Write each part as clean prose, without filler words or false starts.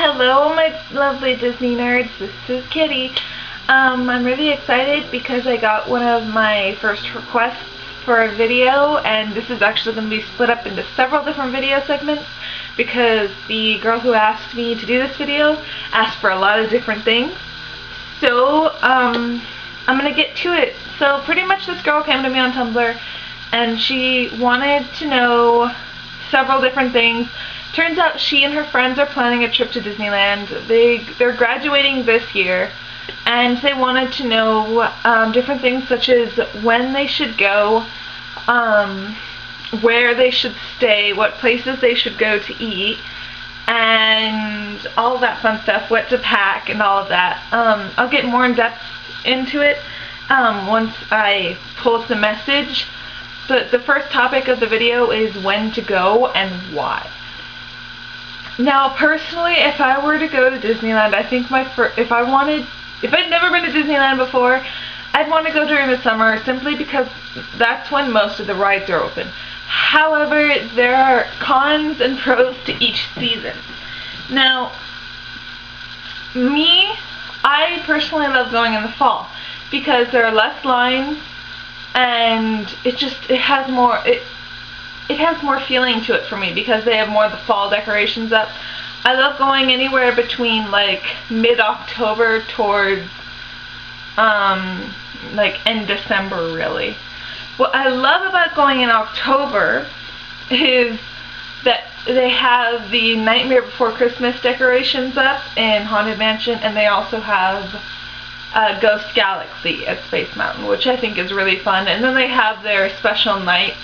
Hello my lovely Disney nerds, this is Kitty. I'm really excited because I got one of my first requests for a video, and this is actually going to be split up into several different video segments because the girl who asked me to do this video asked for a lot of different things. So I'm going to get to it. So pretty much this girl came to me on Tumblr and she wanted to know several different things. Turns out she and her friends are planning a trip to Disneyland. They're graduating this year, and they wanted to know different things such as when they should go, where they should stay, what places they should go to eat, and all that fun stuff, what to pack and all of that. I'll get more in depth into it once I pull up the message, but the first topic of the video is when to go and why. Now, personally, if I were to go to Disneyland, I think if I'd never been to Disneyland before, I'd want to go during the summer simply because that's when most of the rides are open. However, there are cons and pros to each season. Now, I personally love going in the fall because there are less lines and it has more feeling to it for me because they have more of the fall decorations up. I love going anywhere between like mid-October towards like end December really. What I love about going in October is that they have the Nightmare Before Christmas decorations up in Haunted Mansion, and they also have Ghost Galaxy at Space Mountain, which I think is really fun. And then they have their special nights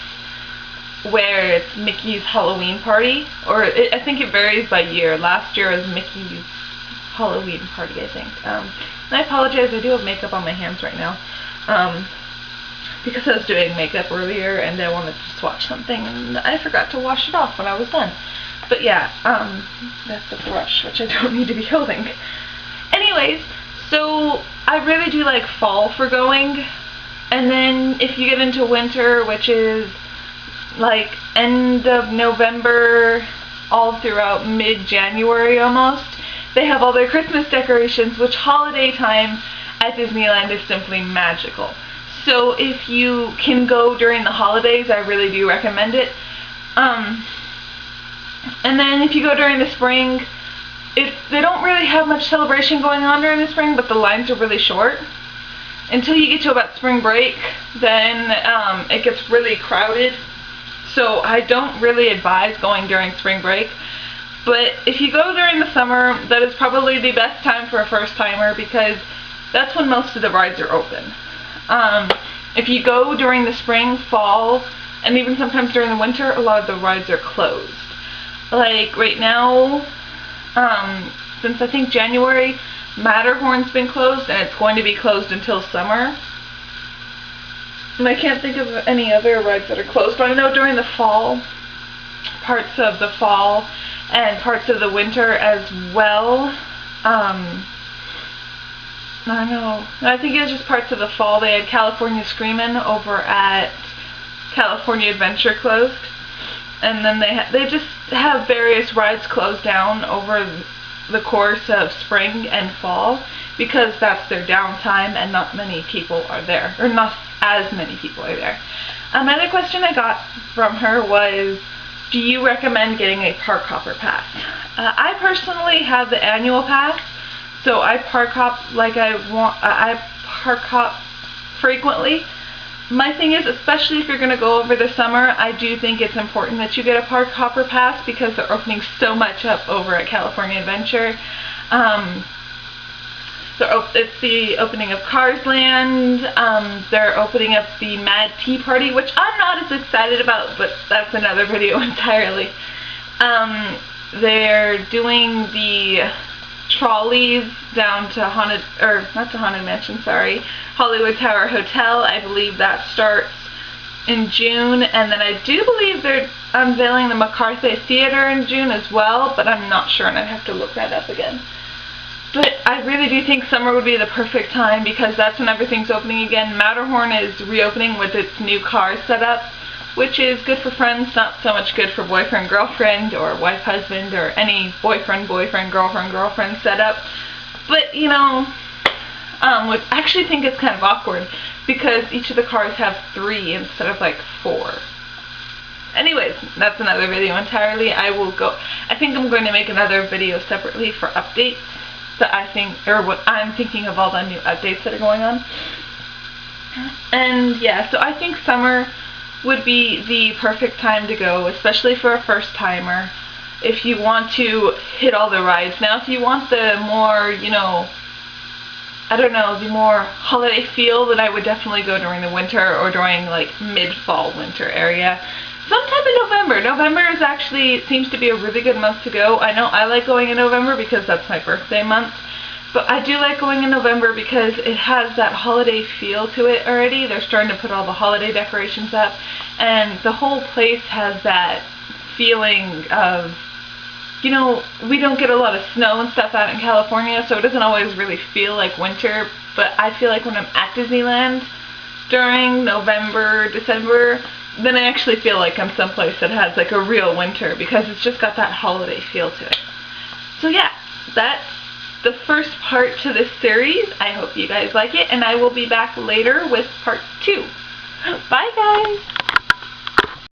where it's Mickey's Halloween party, or I think it varies by year. Last year was Mickey's Halloween party, I think. And I apologize, I do have makeup on my hands right now, because I was doing makeup earlier and I wanted to swatch something and I forgot to wash it off when I was done. But yeah, that's the brush, which I don't need to be holding. Anyways, so I really do like fall for going, and then if you get into winter, which is like end of November all throughout mid-January almost, they have all their Christmas decorations, which holiday time at Disneyland is simply magical. So if you can go during the holidays, I really do recommend it. And then if you go during the spring, they don't really have much celebration going on during the spring, but the lines are really short. Until you get to about spring break, then it gets really crowded. So I don't really advise going during spring break. But if you go during the summer, that is probably the best time for a first timer because that's when most of the rides are open. If you go during the spring, fall, and even sometimes during the winter, a lot of the rides are closed. Like right now, since I think January, Matterhorn's been closed and it's going to be closed until summer. And I can't think of any other rides that are closed, but I know during the fall, parts of the fall and parts of the winter as well. I don't know. I think it was just parts of the fall. They had California Screamin' over at California Adventure closed, and then they just have various rides closed down over the course of spring and fall because that's their downtime and not many people are there, or not as many people are there. Another question I got from her was, do you recommend getting a park hopper pass? I personally have the annual pass, so I park hop I park hop frequently. My thing is, especially if you're going to go over the summer, I do think it's important that you get a park hopper pass because they're opening so much up over at California Adventure. It's the opening of Cars Land, they're opening up the Mad Tea Party, which I'm not as excited about, but that's another video entirely. They're doing the trolleys down to Hollywood Tower Hotel. I believe that starts in June, and then I do believe they're unveiling the McCarthy Theater in June as well, but I'm not sure and I'd have to look that up again. But I really do think summer would be the perfect time because that's when everything's opening again. Matterhorn is reopening with its new car setup, which is good for friends, not so much good for boyfriend, girlfriend, or wife, husband, or any boyfriend, girlfriend, girlfriend setup. But, you know, which I actually think it's kind of awkward because each of the cars have 3 instead of like 4. Anyways, that's another video entirely. I think I'm going to make another video separately for updates that I think, or what I'm thinking of all the new updates that are going on. And yeah, so I think summer would be the perfect time to go, especially for a first timer, if you want to hit all the rides. Now, if you want the more, you know, I don't know, the more holiday feel, then I would definitely go during the winter or during like mid-fall winter area. Sometime in November. November is actually, seems to be a really good month to go. I know I like going in November because that's my birthday month. But I do like going in November because it has that holiday feel to it already. They're starting to put all the holiday decorations up. And the whole place has that feeling of, you know, we don't get a lot of snow and stuff out in California, so it doesn't always really feel like winter. But I feel like when I'm at Disneyland during November, December, then I actually feel like I'm someplace that has like a real winter because it's just got that holiday feel to it. So yeah, that's the first part to this series. I hope you guys like it, and I will be back later with part 2. Bye guys!